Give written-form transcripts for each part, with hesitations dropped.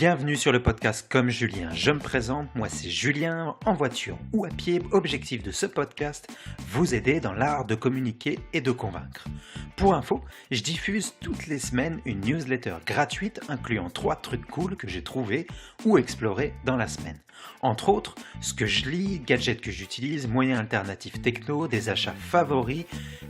Bienvenue sur le podcast Comme Julien. Je me présente, moi c'est Julien, en voiture ou à pied. Objectif de ce podcast, vous aider dans l'art de communiquer et de convaincre. Pour info, je diffuse toutes les semaines une newsletter gratuite incluant 3 trucs cool que j'ai trouvés ou explorés dans la semaine. Entre autres, ce que je lis, gadgets que j'utilise, moyens alternatifs techno, des achats favoris,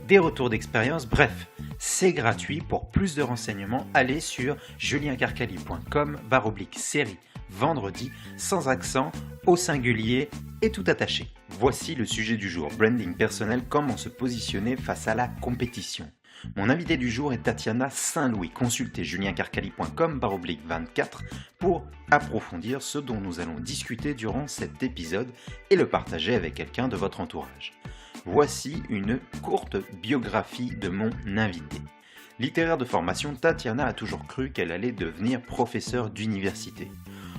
des retours d'expérience, bref, c'est gratuit. Pour plus de renseignements, allez sur juliencarcali.com/série vendredi, sans accent, au singulier et tout attaché. Voici le sujet du jour, branding personnel, comment se positionner face à la compétition. Mon invité du jour est Tatiana Saint-Louis. Consultez juliencarcali.com/24 pour approfondir ce dont nous allons discuter durant cet épisode et le partager avec quelqu'un de votre entourage. Voici une courte biographie de mon invité. Littéraire de formation, Tatiana a toujours cru qu'elle allait devenir professeure d'université.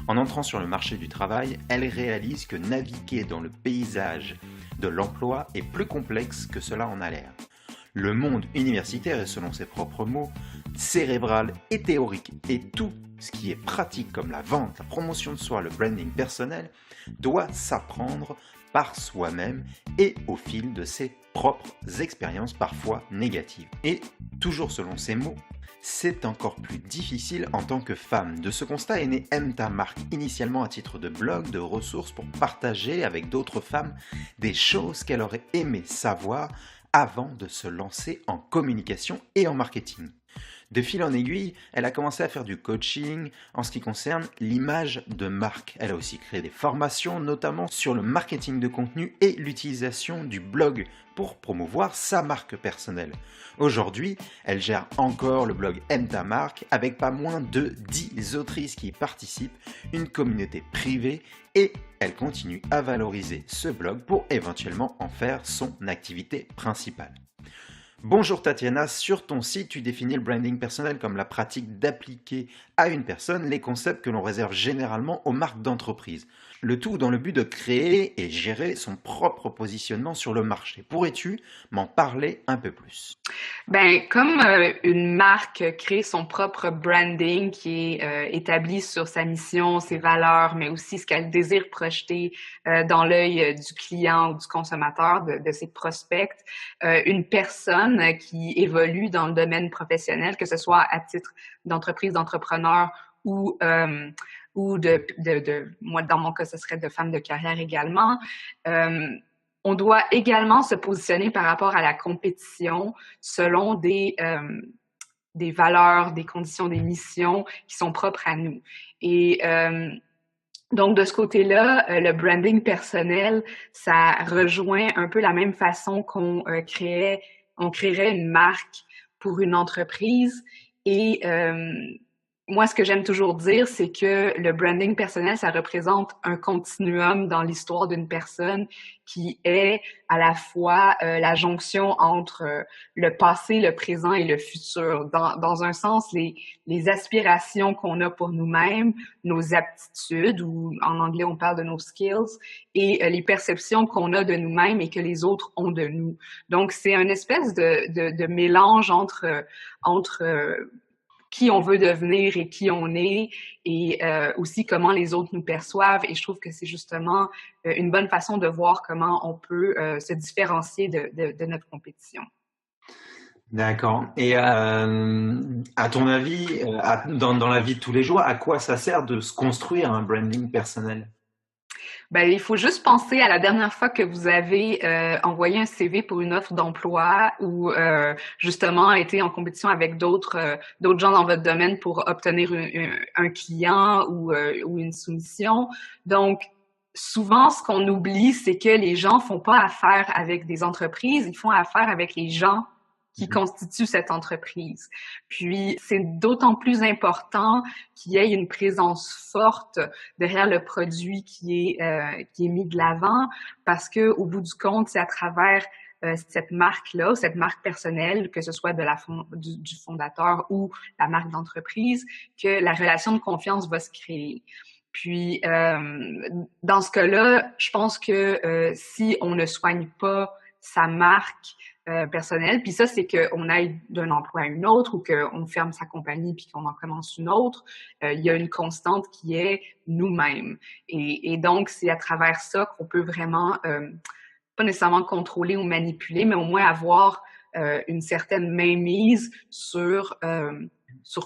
En entrant sur le marché du travail, elle réalise que naviguer dans le paysage de l'emploi est plus complexe que cela en a l'air. Le monde universitaire est, selon ses propres mots, cérébral et théorique, et tout ce qui est pratique comme la vente, la promotion de soi, le branding personnel, doit s'apprendre par soi-même et au fil de ses propres expériences parfois négatives. Et, toujours selon ses mots, c'est encore plus difficile en tant que femme. De ce constat est née Aime ta marque, initialement à titre de blog, de ressources pour partager avec d'autres femmes des choses qu'elle aurait aimé savoir avant de se lancer en communication et en marketing. De fil en aiguille, elle a commencé à faire du coaching en ce qui concerne l'image de marque. Elle a aussi créé des formations, notamment sur le marketing de contenu et l'utilisation du blog pour promouvoir sa marque personnelle. Aujourd'hui, elle gère encore le blog Aime ta marque avec pas moins de 10 autrices qui y participent, une communauté privée, et elle continue à valoriser ce blog pour éventuellement en faire son activité principale. Bonjour Tatiana, sur ton site, tu définis le branding personnel comme la pratique d'appliquer à une personne les concepts que l'on réserve généralement aux marques d'entreprise. Le tout dans le but de créer et gérer son propre positionnement sur le marché. Pourrais-tu m'en parler un peu plus? Comme une marque crée son propre branding qui est établi sur sa mission, ses valeurs, mais aussi ce qu'elle désire projeter dans l'œil du client ou du consommateur, de ses prospects, une personne qui évolue dans le domaine professionnel, que ce soit à titre d'entreprise, d'entrepreneur ou moi, dans mon cas, ce serait de femme de carrière également. On doit également se positionner par rapport à la compétition selon des valeurs, des conditions, des missions qui sont propres à nous. Et donc, de ce côté-là, le branding personnel, ça rejoint un peu la même façon qu'on créerait une marque pour une entreprise. Et moi, ce que j'aime toujours dire, c'est que le branding personnel, ça représente un continuum dans l'histoire d'une personne qui est à la fois la jonction entre le passé, le présent et le futur. Dans un sens, les aspirations qu'on a pour nous-mêmes, nos aptitudes, ou en anglais, on parle de nos skills, et les perceptions qu'on a de nous-mêmes et que les autres ont de nous. Donc, c'est une espèce de mélange entre qui on veut devenir et qui on est, et aussi comment les autres nous perçoivent. Et je trouve que c'est justement une bonne façon de voir comment on peut se différencier de notre compétition. D'accord. Et à ton avis, dans la vie de tous les jours, à quoi ça sert de se construire un branding personnel? Il faut juste penser à la dernière fois que vous avez envoyé un CV pour une offre d'emploi ou justement été en compétition avec d'autres gens dans votre domaine pour obtenir un client ou une soumission. Donc, souvent, ce qu'on oublie, c'est que les gens font pas affaire avec des entreprises, ils font affaire avec les gens qui constituent cette entreprise. Puis, c'est d'autant plus important qu'il y ait une présence forte derrière le produit qui est mis de l'avant, parce que au bout du compte, c'est à travers cette marque-là, cette marque personnelle, que ce soit du fondateur ou la marque d'entreprise, que la relation de confiance va se créer. Puis, dans ce cas-là, je pense que si on ne soigne pas sa marque, personnel. Puis ça, c'est qu'on aille d'un emploi à une autre ou qu'on ferme sa compagnie puis qu'on en commence une autre. Il y a une constante qui est nous-mêmes. Et donc, c'est à travers ça qu'on peut vraiment, pas nécessairement contrôler ou manipuler, mais au moins avoir une certaine mainmise sur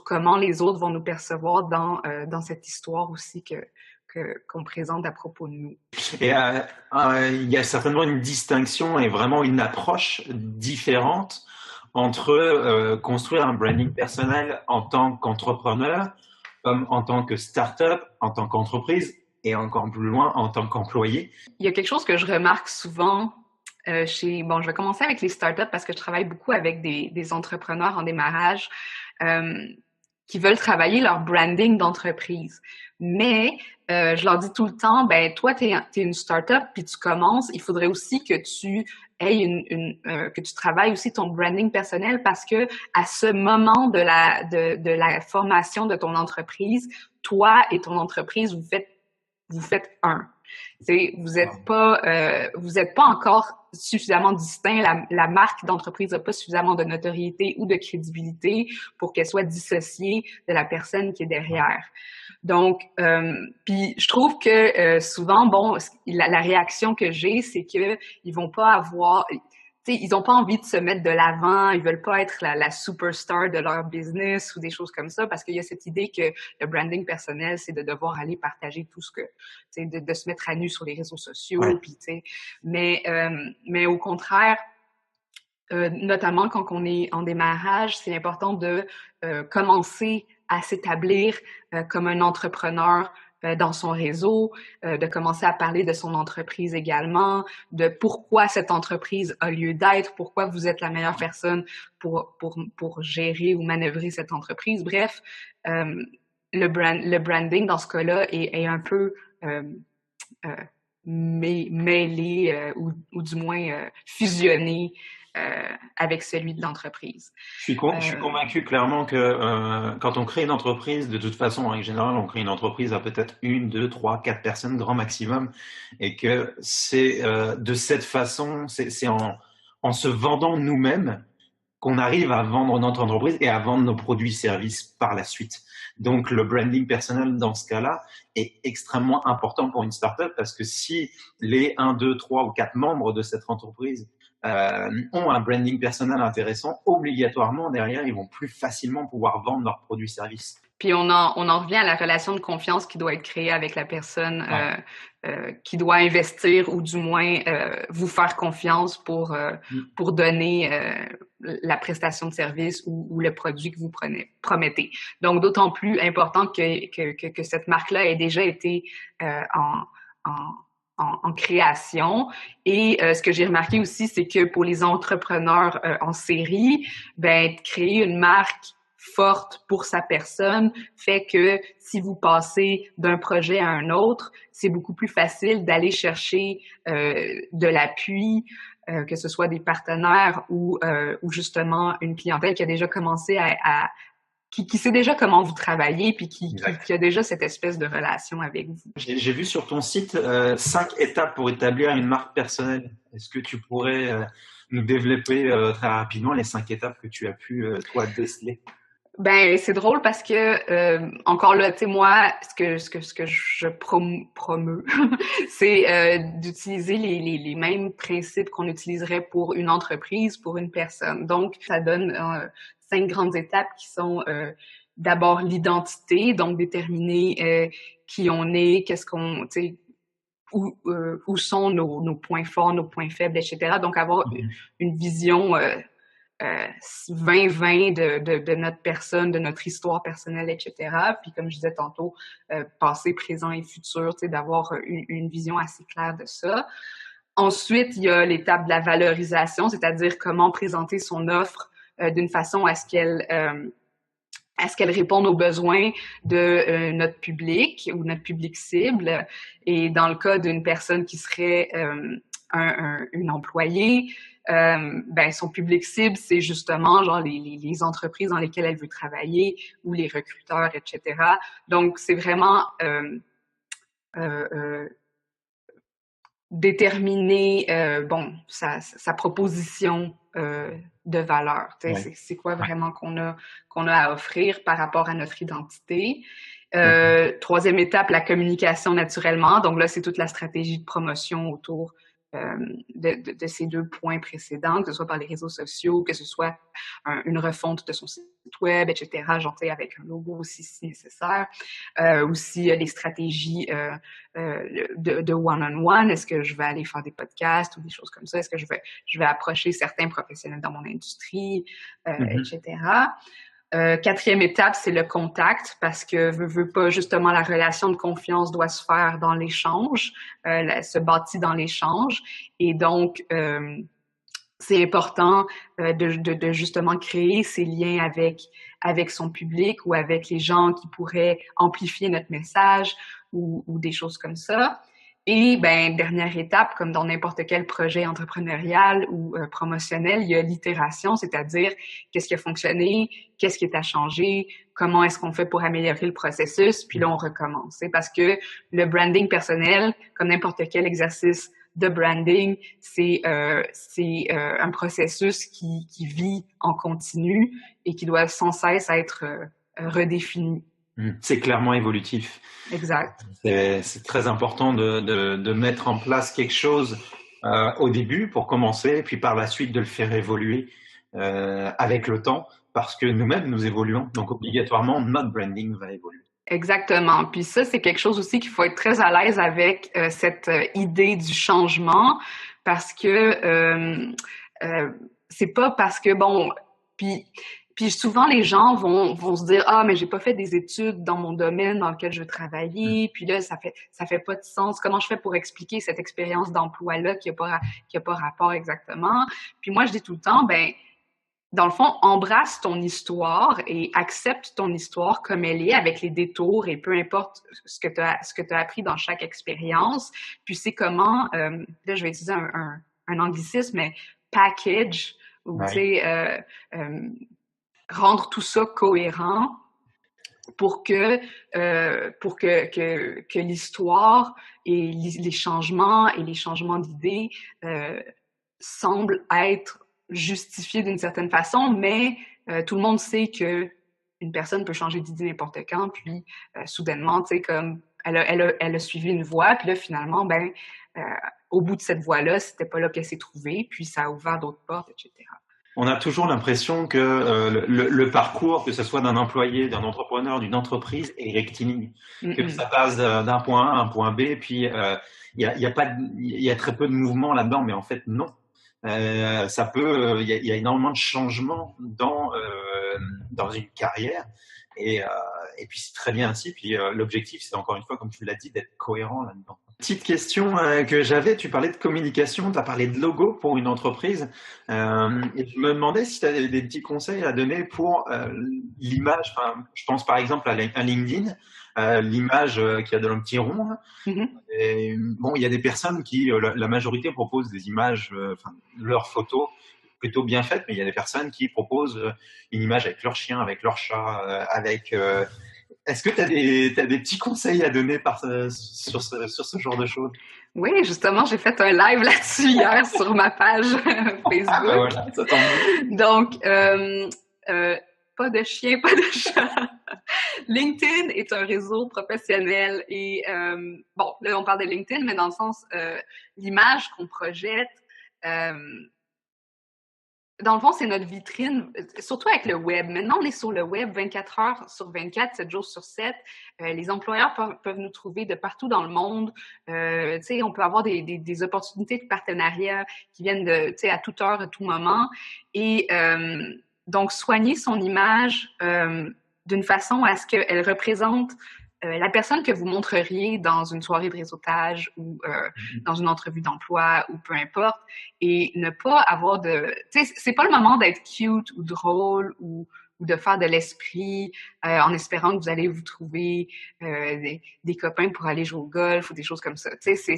comment les autres vont nous percevoir dans cette histoire aussi qu'on présente à propos de nous. Et il y a certainement une distinction et vraiment une approche différente entre construire un branding personnel en tant qu'entrepreneur, comme en tant que start-up, en tant qu'entreprise et encore plus loin en tant qu'employé. Il y a quelque chose que je remarque souvent je vais commencer avec les startups parce que je travaille beaucoup avec des entrepreneurs en démarrage qui veulent travailler leur branding d'entreprise. Mais je leur dis tout le temps, ben toi, t'es une startup puis tu commences, il faudrait aussi que tu aies que tu travailles aussi ton branding personnel parce que à ce moment de la formation de ton entreprise, toi et ton entreprise, vous faites un. Vous n'êtes pas encore suffisamment distinct. La marque d'entreprise n'a pas suffisamment de notoriété ou de crédibilité pour qu'elle soit dissociée de la personne qui est derrière. Donc, puis je trouve que souvent, la réaction que j'ai, c'est que ils vont pas avoir, ils n'ont pas envie de se mettre de l'avant, ils veulent pas être la superstar de leur business ou des choses comme ça, parce qu'il y a cette idée que le branding personnel, c'est de devoir aller partager tout ce que, de se mettre à nu sur les réseaux sociaux, ouais. Puis, mais au contraire, notamment quand on est en démarrage, c'est important de commencer à s'établir comme un entrepreneur dans son réseau, de commencer à parler de son entreprise également, de pourquoi cette entreprise a lieu d'être, pourquoi vous êtes la meilleure personne pour gérer ou manœuvrer cette entreprise. Bref, le branding dans ce cas-là est un peu mêlé ou du moins fusionné avec celui de l'entreprise. Je suis convaincu clairement que quand on crée une entreprise, de toute façon, en général, on crée une entreprise à peut-être 1, 2, 3, 4 personnes grand maximum, et que c'est de cette façon, c'est en se vendant nous-mêmes qu'on arrive à vendre notre entreprise et à vendre nos produits-services par la suite. Donc, le branding personnel, dans ce cas-là, est extrêmement important pour une startup parce que si les 1, 2, 3 ou 4 membres de cette entreprise ont un branding personnel intéressant, obligatoirement, derrière, ils vont plus facilement pouvoir vendre leurs produits-services. Puis on en revient à la relation de confiance qui doit être créée avec la personne qui doit investir ou du moins vous faire confiance pour donner la prestation de service ou le produit que vous promettez. Donc, d'autant plus important que cette marque-là ait déjà été en création. Et ce que j'ai remarqué aussi, c'est que pour les entrepreneurs en série, créer une marque forte pour sa personne fait que si vous passez d'un projet à un autre, c'est beaucoup plus facile d'aller chercher de l'appui, que ce soit des partenaires ou justement une clientèle qui a déjà commencé qui sait déjà comment vous travaillez puis qui a déjà cette espèce de relation avec vous. J'ai vu sur ton site 5 étapes pour établir une marque personnelle. Est-ce que tu pourrais nous développer très rapidement les 5 étapes que tu as pu toi déceler? C'est drôle parce que encore là, tu sais, moi, ce que je promeux, c'est d'utiliser les mêmes principes qu'on utiliserait pour une entreprise, pour une personne. Donc, ça donne 5 grandes étapes qui sont d'abord l'identité, donc déterminer qui on est, qu'est-ce qu'on, tu sais, où sont nos points forts, nos points faibles, etc. Donc, avoir une vision 20-20 de notre personne, de notre histoire personnelle, etc. Puis comme je disais tantôt, passé, présent et futur, tu sais, d'avoir une vision assez claire de ça. Ensuite, il y a l'étape de la valorisation, c'est-à-dire comment présenter son offre d'une façon à ce qu'elle réponde aux besoins de notre public ou notre public cible. Et dans le cas d'une personne qui serait une employée, son public cible, c'est justement genre les entreprises dans lesquelles elle veut travailler ou les recruteurs, etc. Donc, c'est vraiment déterminer sa proposition de valeur. Ouais. C'est quoi vraiment qu'on a à offrir par rapport à notre identité. Troisième étape, la communication naturellement. Donc là, c'est toute la stratégie de promotion autour de ces 2 points précédents, que ce soit par les réseaux sociaux, que ce soit une refonte de son site web, etc., genre avec un logo aussi si nécessaire. Aussi, les stratégies de one-on-one. Est-ce que je vais aller faire des podcasts ou des choses comme ça? Est-ce que je vais approcher certains professionnels dans mon industrie, etc. Quatrième étape, c'est le contact, parce que veux pas, justement, la relation de confiance doit se faire dans l'échange, se bâtit dans l'échange. Et donc, c'est important de justement créer ces liens avec son public ou avec les gens qui pourraient amplifier notre message ou des choses comme ça. Et dernière étape, comme dans n'importe quel projet entrepreneurial ou promotionnel, il y a l'itération, c'est-à-dire qu'est-ce qui a fonctionné, qu'est-ce qui est à changer, comment est-ce qu'on fait pour améliorer le processus, puis là on recommence. C'est parce que le branding personnel, comme n'importe quel exercice de branding, c'est un processus qui vit en continu et qui doit sans cesse être redéfini. C'est clairement évolutif. Exact. C'est très important de mettre en place quelque chose au début pour commencer, puis par la suite de le faire évoluer avec le temps, parce que nous-mêmes, nous évoluons. Donc, obligatoirement, notre branding va évoluer. Exactement. Puis ça, c'est quelque chose aussi qu'il faut être très à l'aise avec cette idée du changement, parce que c'est pas parce que, puis souvent, les gens vont se dire « Ah, mais j'ai pas fait des études dans mon domaine dans lequel je veux travailler, puis là, ça fait pas de sens. Comment je fais pour expliquer cette expérience d'emploi-là qui a pas rapport exactement? » Puis moi, je dis tout le temps, dans le fond, embrasse ton histoire et accepte ton histoire comme elle est, avec les détours et peu importe ce que tu as appris dans chaque expérience. Puis c'est comment, là, je vais utiliser un anglicisme, mais package, ou tu sais, rendre tout ça cohérent pour que l'histoire et les changements d'idées semblent être justifiés d'une certaine façon, mais tout le monde sait que une personne peut changer d'idée n'importe quand, puis soudainement, tu sais, comme elle a suivi une voie, puis là, finalement, au bout de cette voie-là, c'était pas là qu'elle s'est trouvée, puis ça a ouvert d'autres portes, etc. On a toujours l'impression que le parcours, que ce soit d'un employé, d'un entrepreneur, d'une entreprise, est rectiligne. Que ça passe d'un point A à un point B, puis il y a très peu de mouvement là-dedans, mais en fait, non. Il y a énormément de changements dans une carrière, et puis c'est très bien ainsi. Puis l'objectif, c'est encore une fois, comme tu l'as dit, d'être cohérent là-dedans. Petite question que j'avais, tu parlais de communication, tu as parlé de logo pour une entreprise, et je me demandais si tu avais des petits conseils à donner pour l'image. Enfin, je pense par exemple à LinkedIn, l'image qui a un petit rond. Et, bon, il y a des personnes qui, la majorité proposent des images, leurs photos plutôt bien faites, mais il y a des personnes qui proposent une image avec leur chien, avec leur chat, Est-ce que tu as des petits conseils à donner sur ce genre de choses? Oui, justement, j'ai fait un live là-dessus hier sur ma page Facebook. Ah, ben voilà, ça tombe bien. Donc, pas de chien, pas de chat. LinkedIn est un réseau professionnel et, bon, là, on parle de LinkedIn, mais dans le sens, l'image qu'on projette, dans le fond, c'est notre vitrine, surtout avec le web. Maintenant, on est sur le web 24 heures sur 24, 7 jours sur 7. Les employeurs peuvent nous trouver de partout dans le monde. Tu sais, on peut avoir des opportunités de partenariat qui viennent tu sais, à toute heure, à tout moment. Et donc, soigner son image d'une façon à ce qu'elle représente la personne que vous montreriez dans une soirée de réseautage ou dans une entrevue d'emploi ou peu importe, et ne pas avoir de... Tu sais, c'est pas le moment d'être cute ou drôle ou de faire de l'esprit en espérant que vous allez vous trouver des copains pour aller jouer au golf ou des choses comme ça. Tu sais,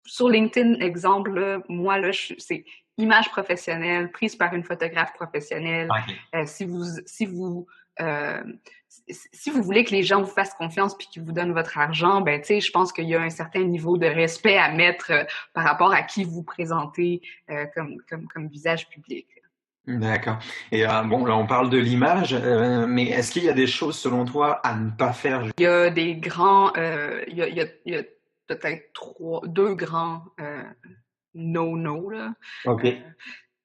sur LinkedIn, exemple, là, moi, là, c'est image professionnelle prise par une photographe professionnelle. Okay. Si vous euh, si vous voulez que les gens vous fassent confiance puis qu'ils vous donnent votre argent, ben tu sais, je pense qu'il y a un certain niveau de respect à mettre par rapport à qui vous présentez comme visage public. D'accord. Et bon, là, on parle de l'image, mais est-ce qu'il y a des choses, selon toi, à ne pas faire? Il y a des grands, il y a peut-être deux grands no-no, là. OK.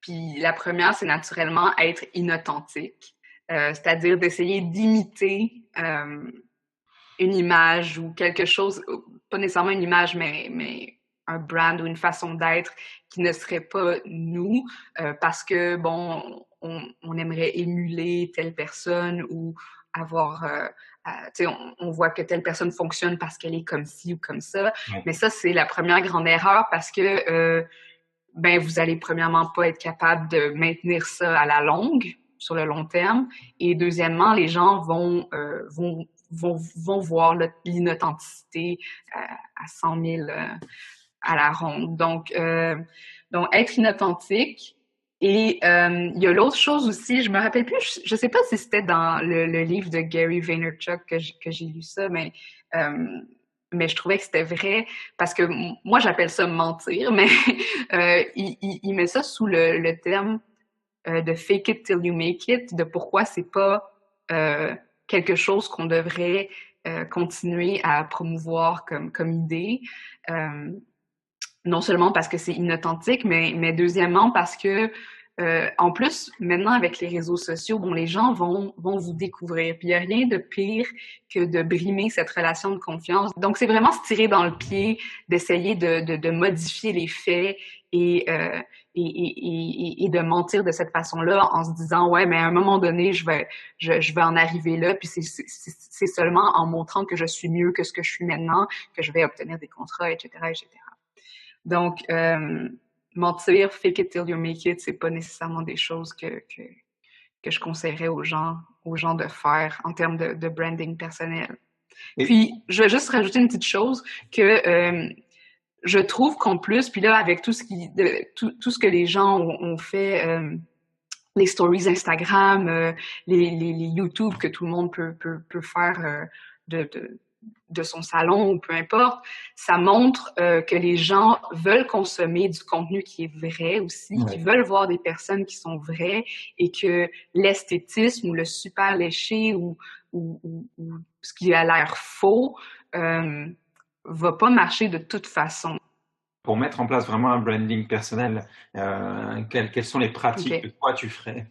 Puis la première, c'est naturellement être inauthentique, c'est-à-dire d'essayer d'imiter une image ou quelque chose, pas nécessairement une image, mais un brand ou une façon d'être qui ne serait pas nous, parce que, bon, on aimerait émuler telle personne ou avoir, tu sais, on voit que telle personne fonctionne parce qu'elle est comme ci ou comme ça. Ouais. Mais ça, c'est la première grande erreur parce que, ben, vous allez premièrement pas être capable de maintenir ça à la longue, sur le long terme. Et deuxièmement, les gens vont voir l'inauthenticité à 100 000 à la ronde. Donc être inauthentique. Et il y a l'autre chose aussi, je me rappelle plus, je sais pas si c'était dans le livre de Gary Vaynerchuk que j'ai lu ça, mais je trouvais que c'était vrai parce que moi j'appelle ça mentir, mais il met ça sous le terme de fake it till you make it, de pourquoi c'est pas quelque chose qu'on devrait continuer à promouvoir comme idée. Non seulement parce que c'est inauthentique, mais deuxièmement parce que en plus, maintenant avec les réseaux sociaux, bon, les gens vont vous découvrir. Puis il n'y a rien de pire que de brimer cette relation de confiance. Donc c'est vraiment se tirer dans le pied, d'essayer de modifier les faits et de mentir de cette façon-là en se disant ouais, mais à un moment donné, je vais en arriver là. Puis c'est seulement en montrant que je suis mieux que ce que je suis maintenant que je vais obtenir des contrats, etc., etc. Donc, mentir, fake it till you make it, c'est pas nécessairement des choses que je conseillerais aux gens de faire en termes de branding personnel. Puis, je vais juste rajouter une petite chose que je trouve qu'en plus, puis là, avec tout ce que les gens ont fait, les stories Instagram, les YouTube que tout le monde peut faire de son salon ou peu importe, ça montre que les gens veulent consommer du contenu qui est vrai aussi, qui veulent voir des personnes qui sont vraies et que l'esthétisme ou le super léché ou ce qui a l'air faux va pas marcher de toute façon. Pour mettre en place vraiment un branding personnel, quelles sont les pratiques que toi tu ferais?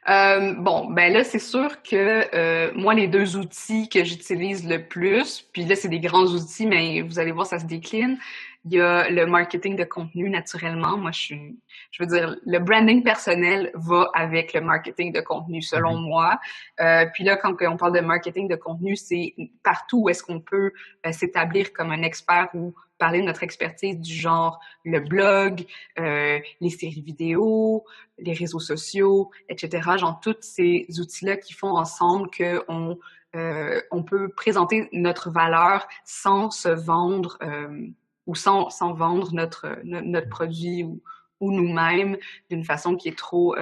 Bon, ben là, c'est sûr que moi, les deux outils que j'utilise le plus, puis là, c'est des grands outils, mais vous allez voir, ça se décline. Il y a le marketing de contenu, naturellement. Moi, je veux dire, le branding personnel va avec le marketing de contenu, selon moi. Puis là, quand on parle de marketing de contenu, c'est partout où est-ce qu'on peut s'établir comme un expert ou parler de notre expertise du genre le blog, les séries vidéo, les réseaux sociaux, etc. Genre, tous ces outils-là qui font ensemble qu'on on peut présenter notre valeur sans se vendre ou sans vendre notre produit ou nous-mêmes d'une façon qui est trop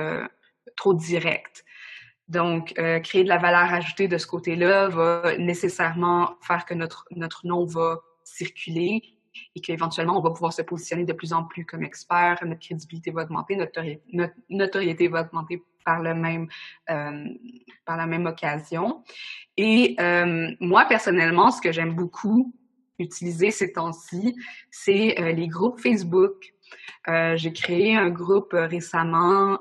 directe. Donc, créer de la valeur ajoutée de ce côté-là va nécessairement faire que notre nom va circuler et qu'éventuellement, on va pouvoir se positionner de plus en plus comme expert, notre crédibilité va augmenter, notre notoriété va augmenter par la même occasion. Et moi, personnellement, ce que j'aime beaucoup utiliser ces temps-ci, c'est les groupes Facebook. J'ai créé un groupe récemment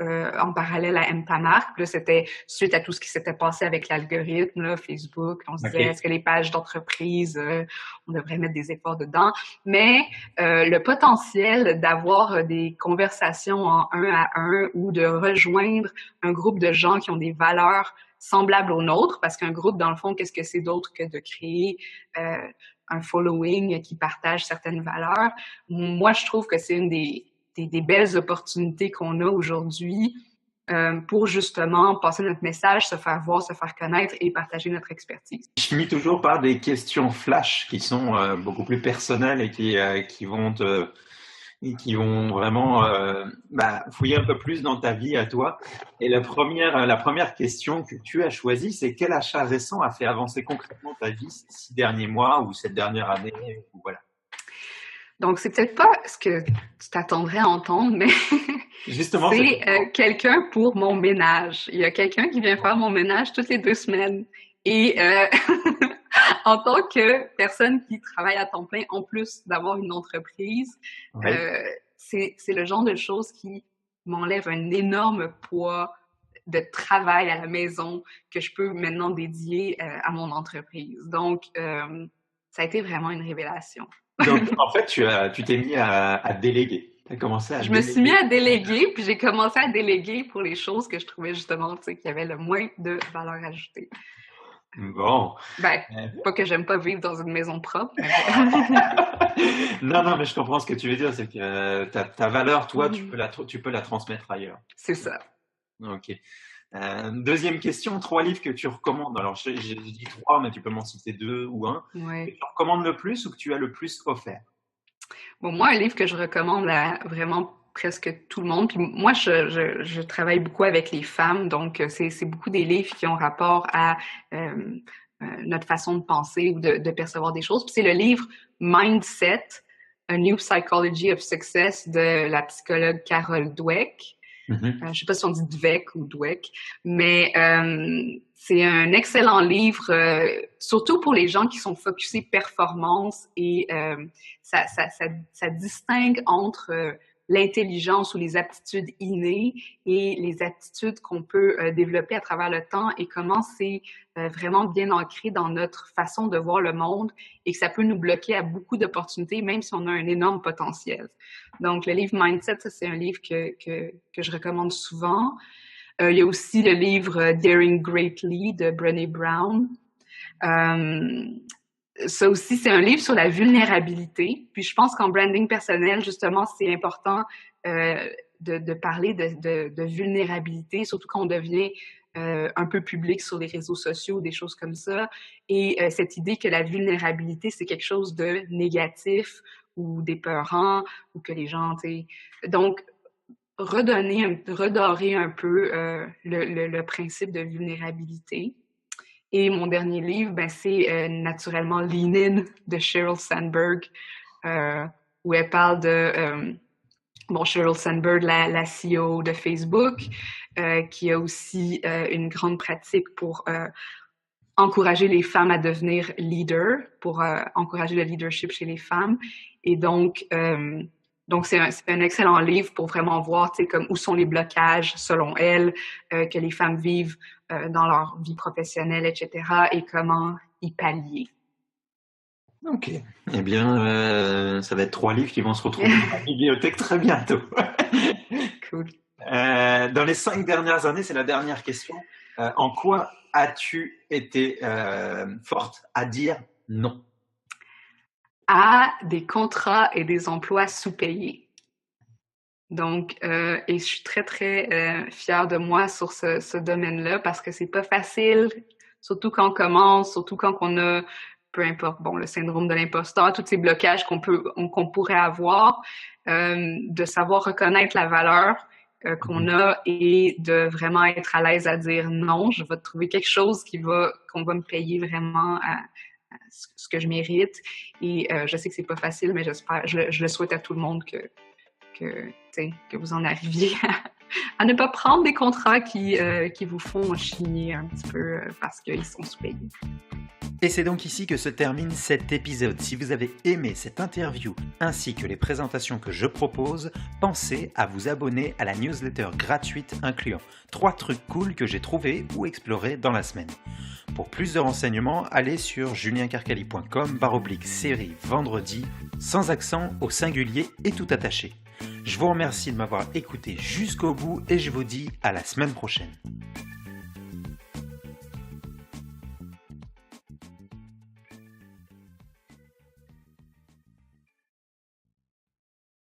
en parallèle à Aime ta marque. Là, c'était suite à tout ce qui s'était passé avec l'algorithme, là, Facebook. On se disait, est-ce que les pages d'entreprise, on devrait mettre des efforts dedans? Mais le potentiel d'avoir des conversations en un à un ou de rejoindre un groupe de gens qui ont des valeurs semblables aux nôtres, parce qu'un groupe, dans le fond, qu'est-ce que c'est d'autre que de créer un following qui partage certaines valeurs? Moi, je trouve que c'est une des belles opportunités qu'on a aujourd'hui pour justement passer notre message, se faire voir, se faire connaître et partager notre expertise. Je finis toujours par des questions flash qui sont beaucoup plus personnelles et qui vont et qui vont vraiment fouiller un peu plus dans ta vie à toi. Et la première question que tu as choisie, c'est quel achat récent a fait avancer concrètement ta vie ces 6 derniers mois ou cette dernière année, ou voilà. Donc, c'est peut-être pas ce que tu t'attendrais à entendre, mais Justement, c'est quelqu'un pour mon ménage. Il y a quelqu'un qui vient faire mon ménage toutes les 2 semaines. Et en tant que personne qui travaille à temps plein, en plus d'avoir une entreprise, c'est le genre de choses qui m'enlève un énorme poids de travail à la maison que je peux maintenant dédier à mon entreprise. Donc, ça a été vraiment une révélation. Donc, en fait, tu t'es mis à déléguer. Tu as commencé à déléguer. Je me suis mis à déléguer, puis j'ai commencé à déléguer pour les choses que je trouvais justement, tu sais, qui avaient le moins de valeur ajoutée. Bon. Pas que j'aime pas vivre dans une maison propre. Mais... non, mais je comprends ce que tu veux dire. C'est que ta valeur, toi, tu peux la transmettre ailleurs. C'est ça. Ok. Deuxième question, 3 livres que tu recommandes. Alors, j'ai dit 3, mais tu peux m'en citer 2 ou 1. Ouais. Que tu recommandes le plus ou que tu as le plus offert? Bon, moi, un livre que je recommande à vraiment presque tout le monde. Puis moi, je travaille beaucoup avec les femmes, donc c'est beaucoup des livres qui ont rapport à notre façon de penser ou de percevoir des choses. Puis c'est le livre Mindset, A New Psychology of Success de la psychologue Carol Dweck. Je sais pas si on dit Dweck ou Dweck, mais c'est un excellent livre, surtout pour les gens qui sont focusés performance et ça distingue entre l'intelligence ou les aptitudes innées et les aptitudes qu'on peut développer à travers le temps et comment c'est vraiment bien ancré dans notre façon de voir le monde et que ça peut nous bloquer à beaucoup d'opportunités, même si on a un énorme potentiel. Donc, le livre Mindset, ça, c'est un livre que je recommande souvent. Il y a aussi le livre Daring Greatly de Brené Brown. Ça aussi, c'est un livre sur la vulnérabilité. Puis je pense qu'en branding personnel, justement, c'est important de parler de vulnérabilité, surtout quand on devient un peu public sur les réseaux sociaux, des choses comme ça. Et cette idée que la vulnérabilité, c'est quelque chose de négatif ou d'épeurant, ou que les gens, tu sais... Donc, redorer un peu le principe de vulnérabilité. Et mon dernier livre, c'est naturellement Lean In de Sheryl Sandberg, où elle parle de Sheryl Sandberg, la CEO de Facebook, qui a aussi une grande pratique pour encourager les femmes à devenir leaders, pour encourager le leadership chez les femmes. Et donc c'est un excellent livre pour vraiment voir, tu sais, comme où sont les blocages, selon elle, que les femmes vivent dans leur vie professionnelle, etc., et comment y pallier. Ok. Eh bien, ça va être 3 livres qui vont se retrouver dans la bibliothèque très bientôt. Cool. Dans les 5 dernières années, c'est la dernière question. En quoi as-tu été forte à dire non? À des contrats et des emplois sous-payés. Donc, et je suis très, très fière de moi sur ce domaine-là parce que c'est pas facile, surtout quand on commence, surtout quand on a, peu importe, le syndrome de l'imposteur, tous ces blocages qu'on pourrait avoir, de savoir reconnaître la valeur qu'on a et de vraiment être à l'aise à dire non, je vais trouver quelque chose qu'on va me payer vraiment à ce que je mérite. Et je sais que c'est pas facile, mais je le souhaite à tout le monde que vous en arriviez à ne pas prendre des contrats qui vous font chigner un petit peu parce qu'ils sont sous-payés. Et c'est donc ici que se termine cet épisode. Si vous avez aimé cette interview ainsi que les présentations que je propose, pensez à vous abonner à la newsletter gratuite incluant 3 trucs cool que j'ai trouvés ou explorés dans la semaine. Pour plus de renseignements, allez sur juliencarcali.com/série vendredi, sans accent au singulier et tout attaché. Je vous remercie de m'avoir écouté jusqu'au bout et je vous dis à la semaine prochaine.